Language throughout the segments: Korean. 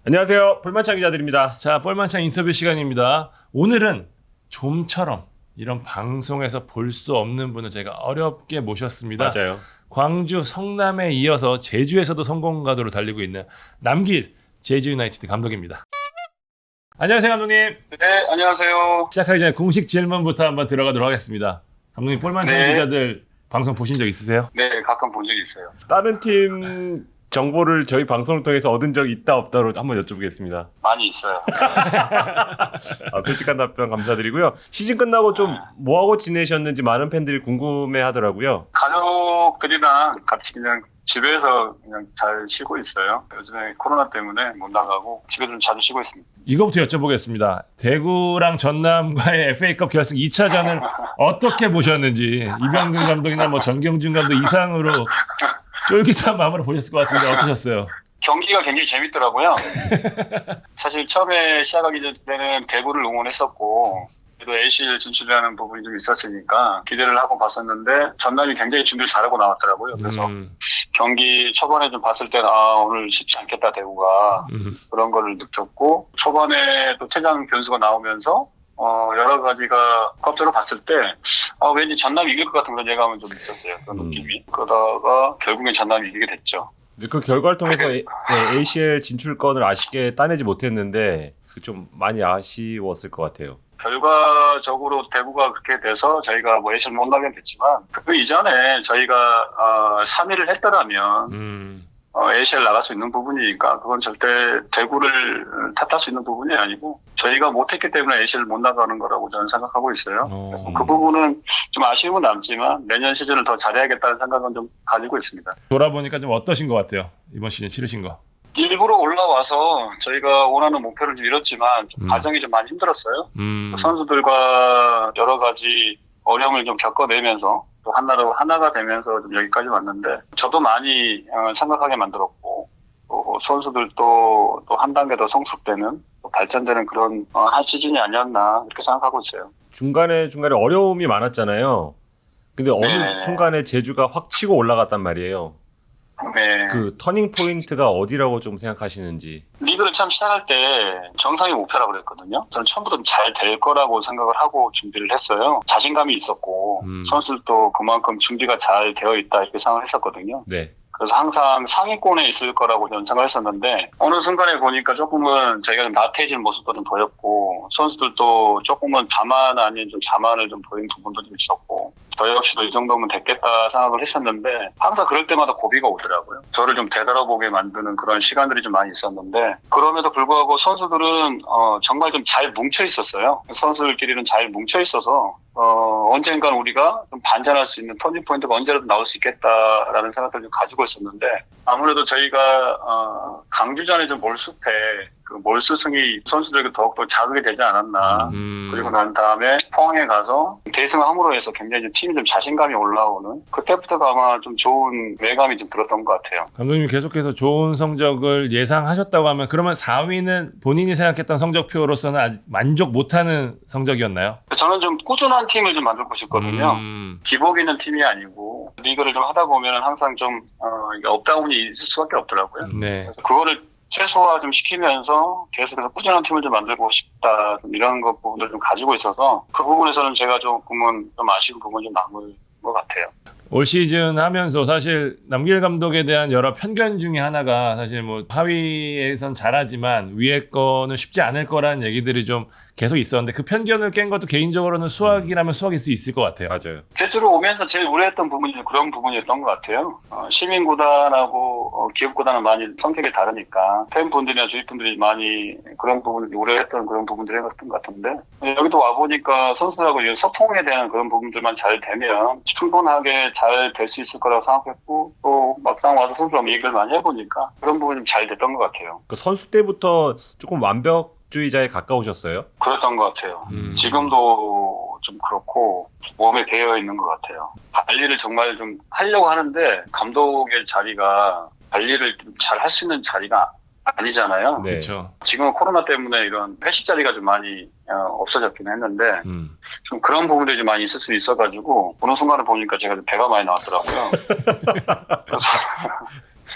안녕하세요. 볼만찬 기자들입니다. 자, 뻘만찬 인터뷰 시간입니다. 오늘은 좀처럼 이런 방송에서 볼 수 없는 분을 제가 어렵게 모셨습니다. 맞아요. 광주 성남에 이어서 제주에서도 성공 가도를 달리고 있는 남길 제주 유나이티드 감독입니다. 안녕하세요, 감독님. 네, 안녕하세요. 시작하기 전에 공식 질문부터 한번 들어가도록 하겠습니다. 감독님, 뻘만찬 네. 기자들 방송 보신 적 있으세요? 네, 가끔 본 적이 있어요. 다른 팀 정보를 저희 방송을 통해서 얻은 적 있다 없다로 한번 여쭤보겠습니다. 많이 있어요. 솔직한 답변 감사드리고요. 시즌 끝나고 좀 뭐하고 지내셨는지 많은 팬들이 궁금해 하더라고요. 가족들이랑 같이 그냥 집에서 그냥 잘 쉬고 있어요. 요즘에 코로나 때문에 못 나가고 집에서 좀 자주 쉬고 있습니다. 이거부터 여쭤보겠습니다. 대구랑 전남과의 FA컵 결승 2차전을 어떻게 보셨는지, 이병근 감독이나 전경준 감독 이상으로 쫄깃한 마음으로 보셨을 것 같은데 어떠셨어요? 경기가 굉장히 재밌더라고요. 사실 처음에 시작하기 전에는 대구를 응원했었고 그래도 ACL 진출이라는 부분이 좀 있었으니까 기대를 하고 봤었는데 전남이 굉장히 준비를 잘하고 나왔더라고요. 그래서 경기 초반에 좀 봤을 때는 오늘 쉽지 않겠다 대구가 그런 걸 느꼈고 초반에 또 퇴장 변수가 나오면서 여러 가지가 겉으로 봤을 때 왠지 전남이 이길 것 같은 그런 예감은 좀 있었어요. 그런 느낌이. 그러다가 결국엔 전남이 이기게 됐죠. 그 결과를 통해서 ACL 진출권을 아쉽게 따내지 못했는데 좀 많이 아쉬웠을 것 같아요. 결과적으로 대구가 그렇게 돼서 저희가 ACL 못 나게 됐지만 그 이전에 저희가 3위를 했더라면 ACL 나갈 수 있는 부분이니까 그건 절대 대구를 탓할 수 있는 부분이 아니고 저희가 못했기 때문에 ACL 못 나가는 거라고 저는 생각하고 있어요. 그래서 그 부분은 좀 아쉬움은 남지만 내년 시즌을 더 잘해야겠다는 생각은 좀 가지고 있습니다. 돌아보니까 좀 어떠신 것 같아요? 이번 시즌 치르신 거. 일부러 올라와서 저희가 원하는 목표를 좀 이뤘지만 과정이 좀 많이 힘들었어요. 선수들과 여러 가지 어려움을 좀 겪어내면서 또 하나가 되면서 좀 여기까지 왔는데 저도 많이 생각하게 만들었고 또 선수들도 또 한 단계 더 성숙되는 발전되는 그런 한 시즌이 아니었나 이렇게 생각하고 있어요. 중간에 어려움이 많았잖아요. 근데 어느 네네네. 순간에 제주가 확 치고 올라갔단 말이에요. 네. 그 터닝 포인트가 어디라고 좀 생각하시는지. 리그를 처음 시작할 때 정상의 목표라고 그랬거든요. 저는 처음부터 잘 될 거라고 생각을 하고 준비를 했어요. 자신감이 있었고 선수들도 그만큼 준비가 잘 되어 있다 이렇게 생각을 했었거든요. 네. 그래서 항상 상위권에 있을 거라고 저는 생각을 했었는데 어느 순간에 보니까 조금은 저희가 좀 나태해진 모습도 좀 보였고 선수들도 조금은 자만 아닌 좀 자만을 좀 보인 부분도 좀 있었고 저 역시도 이 정도면 됐겠다 생각을 했었는데 항상 그럴 때마다 고비가 오더라고요. 저를 좀 되돌아보게 만드는 그런 시간들이 좀 많이 있었는데 그럼에도 불구하고 선수들은 정말 좀 잘 뭉쳐 있었어요. 선수들끼리는 잘 뭉쳐 있어서 언젠간 우리가 좀 반전할 수 있는 터닝 포인트가 언제라도 나올 수 있겠다라는 생각을 좀 가지고 있었는데 아무래도 저희가 강주전에 좀 몰수패 그 몰수승이 선수들에게 더욱더 자극이 되지 않았나. 그리고 난 다음에 포항에 가서 대승함으로 해서 굉장히 팀이 좀 자신감이 올라오는 그때부터가 아마 좀 좋은 외감이 좀 들었던 것 같아요. 감독님 계속해서 좋은 성적을 예상하셨다고 하면 그러면 4위는 본인이 생각했던 성적표로서는 아직 만족 못하는 성적이었나요? 저는 좀 꾸준한 팀을 좀 만들고 싶거든요. 기복 있는 팀이 아니고 리그를 좀 하다 보면 항상 좀 업다운이 있을 수밖에 없더라고요. 네. 그거를 최소화 좀 시키면서 계속해서 꾸준한 팀을 좀 만들고 싶다 이런 부분들 좀 가지고 있어서 그 부분에서는 제가 조금은 좀 아쉬운 부분이 좀 남을 것 같아요. 올 시즌 하면서 사실 남길 감독에 대한 여러 편견 중에 하나가 사실 하위에선 잘하지만 위에 거는 쉽지 않을 거라는 얘기들이 좀 계속 있었는데 그 편견을 깬 것도 개인적으로는 수학이라면 수학일 수 있을 것 같아요. 맞아요. 제주로 오면서 제일 우려했던 부분이 그런 부분이었던 것 같아요. 시민구단하고 기업구단은 많이 성격이 다르니까 팬분들이나 주위분들이 많이 그런 부분을 우려했던 그런 부분들이었던 것 같은데 여기도 와보니까 선수들하고 소통에 대한 그런 부분들만 잘 되면 충분하게 잘 될 수 있을 거라고 생각했고 또 막상 와서 선수랑 얘기를 많이 해보니까 그런 부분이 좀 잘 됐던 것 같아요. 그 선수 때부터 조금 완벽주의자에 가까우셨어요? 그랬던 것 같아요. 지금도 좀 그렇고 몸에 배어 있는 것 같아요. 관리를 정말 좀 하려고 하는데 감독의 자리가 관리를 잘 할 수 있는 자리가 아니잖아요. 네. 그렇죠. 지금은 코로나 때문에 이런 회식 자리가 좀 많이 없어졌긴 했는데 좀 그런 부분들이 좀 많이 있을 수 있어가지고 어느 순간에 보니까 제가 배가 많이 나왔더라고요. 그래서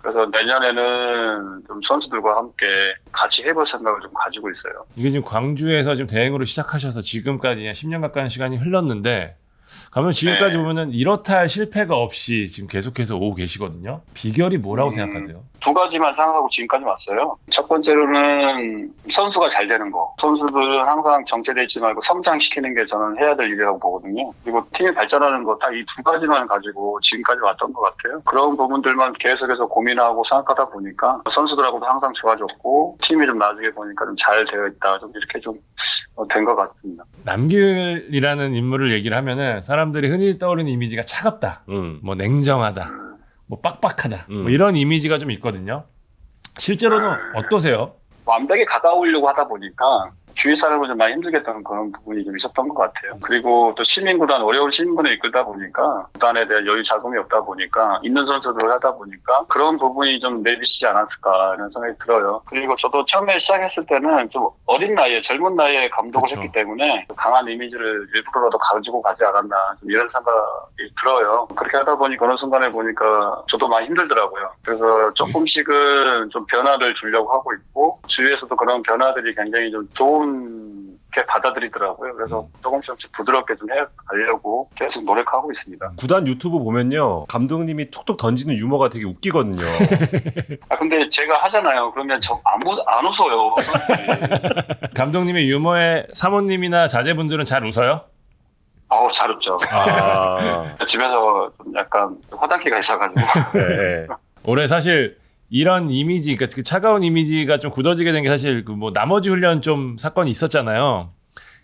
그래서 내년에는 좀 선수들과 함께 같이 해볼 생각을 좀 가지고 있어요. 이게 지금 광주에서 지금 대행으로 시작하셔서 지금까지 10년 가까이 시간이 흘렀는데 가면 지금까지 네. 보면은 이렇다 할 실패가 없이 지금 계속해서 오고 계시거든요. 비결이 뭐라고 생각하세요? 두 가지만 생각하고 지금까지 왔어요. 첫 번째로는 선수가 잘 되는 거. 선수들은 항상 정체되어 있지 말고 성장시키는 게 저는 해야 될 일이라고 보거든요. 그리고 팀이 발전하는 거 딱 이 두 가지만 가지고 지금까지 왔던 것 같아요. 그런 부분들만 계속해서 고민하고 생각하다 보니까 선수들하고도 항상 좋아졌고 팀이 좀 나중에 보니까 좀 잘 되어 있다. 좀 이렇게 좀 된 것 같습니다. 남길이라는 인물을 얘기를 하면은 사람들이 흔히 떠오르는 이미지가 차갑다, 뭐 냉정하다, 뭐 빡빡하다, 뭐 이런 이미지가 좀 있거든요. 실제로는 어떠세요? 완벽에 가까우려고 하다 보니까 주위 사람을 좀 많이 힘들게 했던 그런 부분이 좀 있었던 것 같아요. 그리고 또 시민구단, 어려운 시민구단을 이끌다 보니까 구단에 대한 여유 자금이 없다 보니까 있는 선수들을 하다 보니까 그런 부분이 좀 내비치지 않았을까 이런 생각이 들어요. 그리고 저도 처음에 시작했을 때는 좀 어린 나이에 젊은 나이에 감독을 그쵸. 했기 때문에 강한 이미지를 일부러라도 가지고 가지 않았나 좀 이런 생각이 들어요. 그렇게 하다 보니까 어느 순간에 보니까 저도 많이 힘들더라고요. 그래서 조금씩은 좀 변화를 주려고 하고 있고 주위에서도 그런 변화들이 굉장히 좀 좋게 받아들이더라고요. 그래서 조금씩 부드럽게 좀 해가려고 계속 노력하고 있습니다. 구단 유튜브 보면요, 감독님이 툭툭 던지는 유머가 되게 웃기거든요. 근데 제가 하잖아요. 그러면 안 웃어요. 감독님의 유머에 사모님이나 자제분들은 잘 웃어요? 잘 웃죠. 아, 집에서 좀 약간 화단기가 있어가지고. 네. 올해 사실 이런 이미지, 그러니까 그 차가운 이미지가 좀 굳어지게 된 게 사실 그 뭐 나머지 훈련 좀 사건이 있었잖아요.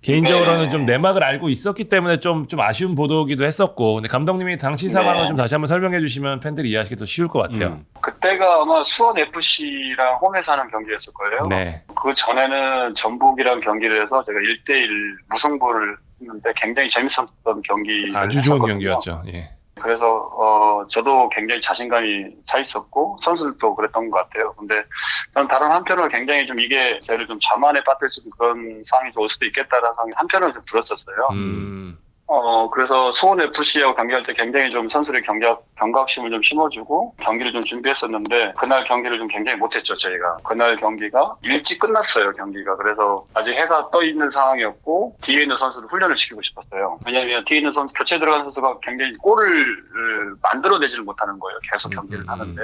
개인적으로는 네. 좀 내막을 알고 있었기 때문에 좀 아쉬운 보도기도 했었고, 근데 감독님이 당시 상황을 네. 좀 다시 한번 설명해 주시면 팬들이 이해하시기 더 쉬울 것 같아요. 그때가 아마 수원 FC랑 홈에서 하는 경기였을 거예요. 네. 그 전에는 전북이랑 경기를 해서 제가 1대1 무승부를 했는데 굉장히 재밌었던 경기를 아주 좋은 했었거든요. 경기였죠. 예. 그래서 저도 굉장히 자신감이 차 있었고 선수들도 그랬던 것 같아요. 근데 저는 다른 한편으로 굉장히 좀 이게 저를 좀 자만에 빠뜨릴 수 있는 그런 상황이 올 수도 있겠다라는 생각이 한편으로 좀 들었었어요. 그래서 수원 FC하고 경기할 때 굉장히 좀 선수들의 경각심을 좀 심어주고 경기를 좀 준비했었는데 그날 경기를 좀 굉장히 못했죠, 저희가. 그날 경기가 일찍 끝났어요, 경기가. 그래서 아직 해가 떠 있는 상황이었고 뒤에 있는 선수들 훈련을 시키고 싶었어요. 왜냐하면 뒤에 있는 선수, 교체 들어간 선수가 굉장히 골을 만들어내지를 못하는 거예요. 계속 경기를 하는데.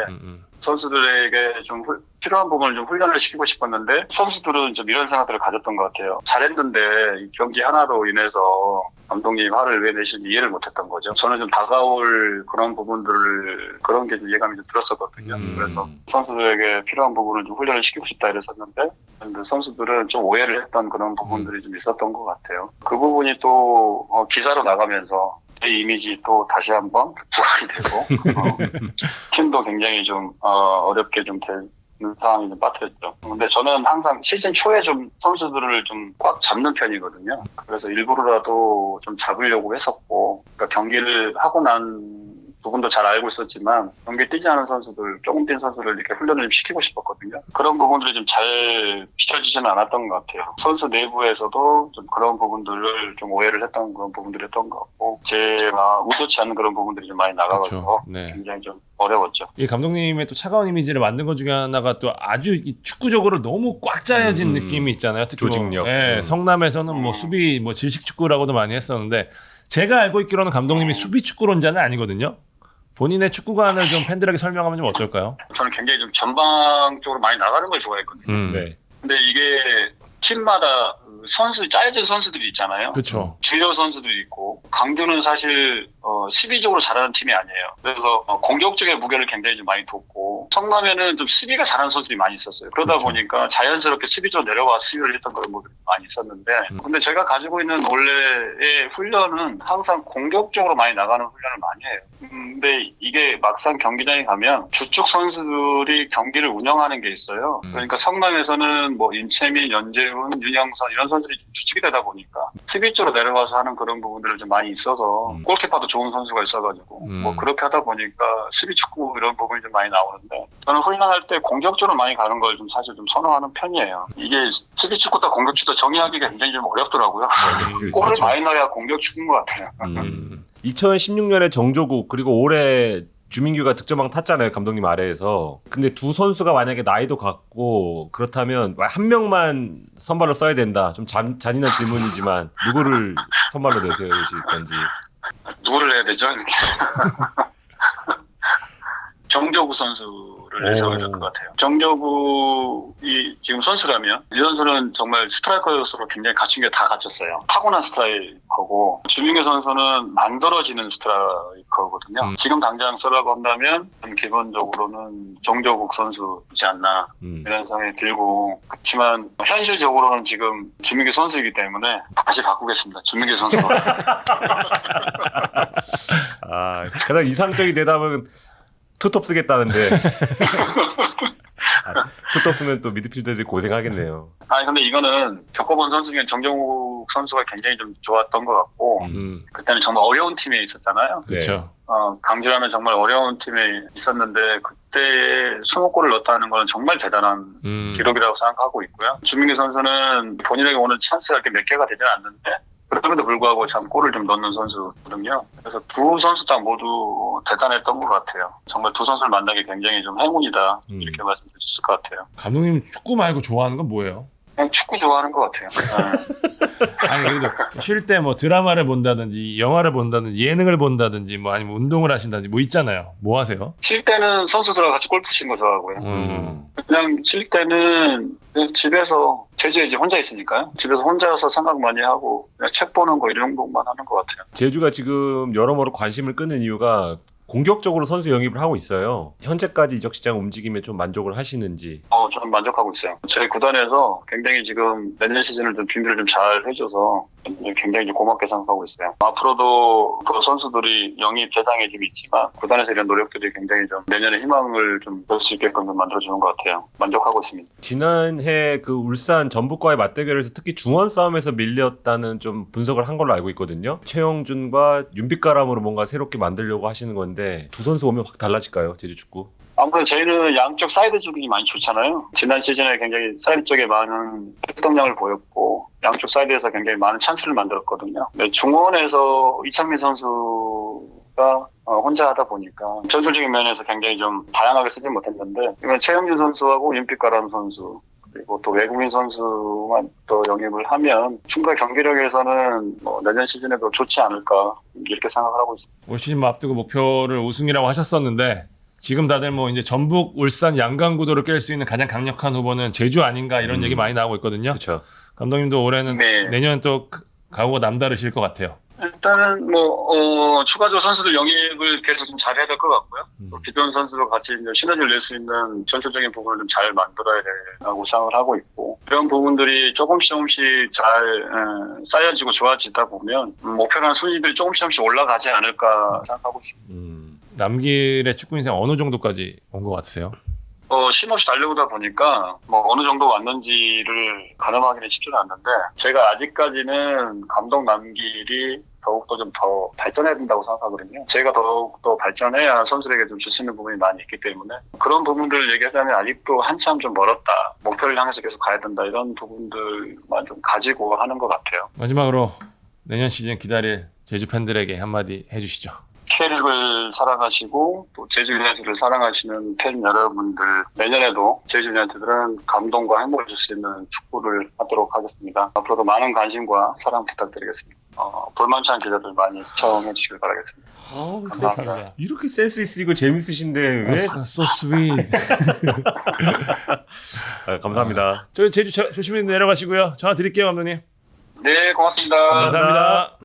선수들에게 좀 필요한 부분을 좀 훈련을 시키고 싶었는데 선수들은 좀 이런 생각들을 가졌던 것 같아요. 잘했는데 이 경기 하나로 인해서 감독님 화를 왜 내시는지 이해를 못했던 거죠. 저는 좀 다가올 그런 부분들을 그런 게 좀 이해감이 좀 들었었거든요. 그래서 선수들에게 필요한 부분을 좀 훈련을 시키고 싶다 이랬었는데 선수들은 좀 오해를 했던 그런 부분들이 좀 있었던 것 같아요. 그 부분이 또 기사로 나가면서 제 이미지 또 다시 한번 부활이 되고 팀도 굉장히 좀 어렵게 좀 되는 상황이 좀 빠뜨렸죠. 근데 저는 항상 시즌 초에 좀 선수들을 좀 꽉 잡는 편이거든요. 그래서 일부러라도 좀 잡으려고 했었고, 그러니까 경기를 하고 난 부분도 잘 알고 있었지만 경기 뛰지 않은 선수들, 조금 뛴 선수를 이렇게 훈련을 좀 시키고 싶었거든요. 그런 부분들이 좀 잘 비춰지지는 않았던 것 같아요. 선수 내부에서도 좀 그런 부분들을 좀 오해를 했던 그런 부분들이었던 것 같고 제가 의도치 않는 그런 부분들이 좀 많이 나가서 그렇죠. 네. 굉장히 좀 어려웠죠. 이 감독님의 또 차가운 이미지를 만든 것 중에 하나가 또 아주 이 축구적으로 너무 꽉 짜여진 느낌이 있잖아요. 특히 조직력. 성남에서는 뭐 수비 뭐 질식 축구라고도 많이 했었는데 제가 알고 있기로는 감독님이 수비 축구론자는 아니거든요. 본인의 축구관을 좀 팬들에게 설명하면 좀 어떨까요? 저는 굉장히 좀 전방적으로 많이 나가는 걸 좋아했거든요. 네. 근데 이게 팀마다 짜여진 선수들이 있잖아요. 그렇죠. 주요 선수들이 있고 강조는 사실 수비적으로 잘하는 팀이 아니에요. 그래서 공격적인 무게를 굉장히 좀 많이 뒀고 성남에는 좀 수비가 잘하는 선수들이 많이 있었어요. 그러다 그렇죠. 보니까 자연스럽게 수비적으로 내려와 수비를 했던 그런 부분이 많이 있었는데 근데 제가 가지고 있는 원래의 훈련은 항상 공격적으로 많이 나가는 훈련을 많이 해요. 근데 이게 막상 경기장에 가면 주축 선수들이 경기를 운영하는 게 있어요. 그러니까 성남에서는 뭐 임채민, 연재훈, 윤영선 이런 선수들이 좀 주축이 되다 보니까 수비 쪽으로 내려가서 하는 그런 부분들이 좀 많이 있어서 골키퍼도 좋은 선수가 있어가지고 뭐 그렇게 하다 보니까 수비 축구 이런 부분이 좀 많이 나오는데 저는 훈련할 때 공격적으로 많이 가는 걸 좀 사실 좀 선호하는 편이에요. 이게 수비 축구다 공격 축구다 정의하기가 굉장히 좀 어렵더라고요. 골을 그렇죠. 많이 넣어야 공격 축구인 것 같아요. 2016년에 정조국 그리고 올해 주민규가 득점왕 탔잖아요, 감독님 아래에서. 근데 두 선수가 만약에 나이도 같고 그렇다면 한 명만 선발로 써야 된다. 좀 잔인한 질문이지만 누구를 선발로 내세우실 건지. 누구를 해야 되죠? 정조구 선수를 내세워야 될 것 같아요. 정조구이 지금 선수라면 이 선수는 정말 스트라이커로서 굉장히 갖춘 게 다 갖췄어요. 타고난 스트라이커고 주민규 선수는 만들어지는 스트라이커거든요. 지금 당장 쓰라고 한다면 기본적으로는 정조국 선수이지 않나 이런 생각이 들고 그렇지만 현실적으로는 지금 주민규 선수이기 때문에 다시 바꾸겠습니다. 주민규 선수로. 아, 가장 이상적인 대답은 투톱 쓰겠다는데. 투톱 쓰면 또 미드필더들이 고생하겠네요. 아니 근데 이거는 겪어본 선수 중에 정정욱 선수가 굉장히 좀 좋았던 것 같고 그때는 정말 어려운 팀에 있었잖아요. 그렇죠. 강주라는 정말 어려운 팀에 있었는데 그때 20골을 넣었다는 건 정말 대단한 기록이라고 생각하고 있고요. 주민규 선수는 본인에게 오는 찬스가 이렇게 몇 개가 되지는 않는데 그럼에도 불구하고 참 골을 좀 넣는 선수거든요. 그래서 두 선수 다 모두 대단했던 것 같아요. 정말 두 선수를 만나기 굉장히 좀 행운이다 이렇게 말씀드릴 수 있을 것 같아요. 감독님 축구 말고 좋아하는 건 뭐예요? 그냥 축구 좋아하는 것 같아요. 아니 그래도 쉴 때 뭐 드라마를 본다든지 영화를 본다든지 예능을 본다든지 뭐 아니면 운동을 하신다든지 뭐 있잖아요. 뭐 하세요? 쉴 때는 선수들하고 같이 골프 치는 거 좋아하고요. 그냥 쉴 때는 그냥 집에서 제주에 이제 혼자 있으니까요. 집에서 혼자서 생각 많이 하고 그냥 책 보는 거 이런 것만 하는 것 같아요. 제주가 지금 여러모로 관심을 끄는 이유가 공격적으로 선수 영입을 하고 있어요. 현재까지 이적 시장 움직임에 좀 만족을 하시는지. 저는 만족하고 있어요. 저희 구단에서 굉장히 지금 내년 시즌을 좀 준비를 좀 잘 해줘서 굉장히 좀 고맙게 생각하고 있어요. 앞으로도 그 선수들이 영입 대상에 좀 있지만 구단에서 이런 노력들이 굉장히 좀 내년에 희망을 좀 볼 수 있게끔 좀 만들어주는 것 같아요. 만족하고 있습니다. 지난해 그 울산 전북과의 맞대결에서 특히 중원 싸움에서 밀렸다는 좀 분석을 한 걸로 알고 있거든요. 최영준과 윤빛가람으로 뭔가 새롭게 만들려고 하시는 건데 두 선수 오면 확 달라질까요? 제주 축구? 아무래도 저희는 양쪽 사이드 쪽이 많이 좋잖아요. 지난 시즌에 굉장히 사이드 쪽에 많은 활동량을 보였고 양쪽 사이드에서 굉장히 많은 찬스를 만들었거든요. 중원에서 이창민 선수가 혼자 하다 보니까 전술적인 면에서 굉장히 좀 다양하게 쓰지 못했는데 이번 최영준 선수하고 윤빛가람 선수 그리고 또 외국인 선수만 또 영입을 하면 충분히 경기력에서는 뭐 내년 시즌에도 좋지 않을까 이렇게 생각을 하고 있습니다. 올 시즌 앞두고 목표를 우승이라고 하셨었는데 지금 다들 뭐 이제 전북, 울산, 양강 구도를 깰 수 있는 가장 강력한 후보는 제주 아닌가 이런 얘기 많이 나오고 있거든요. 그렇죠. 감독님도 올해는 네. 내년 또 각오가 남다르실 것 같아요. 일단은 추가적으로 선수들 영입을 계속 좀 잘해야 될 것 같고요. 또 기존 선수들 같이 이제 시너지를 낼 수 있는 전술적인 부분을 좀 잘 만들어야 된다고 생각을 하고 있고 이런 부분들이 조금씩 잘 쌓여지고 좋아지다 보면 목표라는 순위들이 조금씩 올라가지 않을까 생각하고 있습니다. 남길의 축구 인생 어느 정도까지 온 것 같으세요? 쉼없이 달려오다 보니까 어느 정도 왔는지를 가늠하기는 쉽지는 않는데 제가 아직까지는 감독 남길이 더욱더 좀 더 발전해야 된다고 생각하거든요. 제가 더욱더 발전해야 선수들에게 좀 줄 수 있는 부분이 많이 있기 때문에 그런 부분들을 얘기하자면 아직도 한참 좀 멀었다. 목표를 향해서 계속 가야 된다. 이런 부분들만 좀 가지고 하는 것 같아요. 마지막으로 내년 시즌 기다릴 제주 팬들에게 한마디 해주시죠. K리그를 사랑하시고 또 제주 유나이티드를 사랑하시는 팬 여러분들 내년에도 제주 유나이티드는 감동과 행복을 줄 수 있는 축구를 하도록 하겠습니다. 앞으로도 많은 관심과 사랑 부탁드리겠습니다. 볼만찬 기자들 많이 시청해 주시길 바라겠습니다. 감사합니다. 이렇게 센스 있으시고 재밌으신데 왜? So sweet. 감사합니다. 저희 제주 조심히 내려가시고요. 전화 드릴게요, 감독님. 네, 고맙습니다. 감사합니다.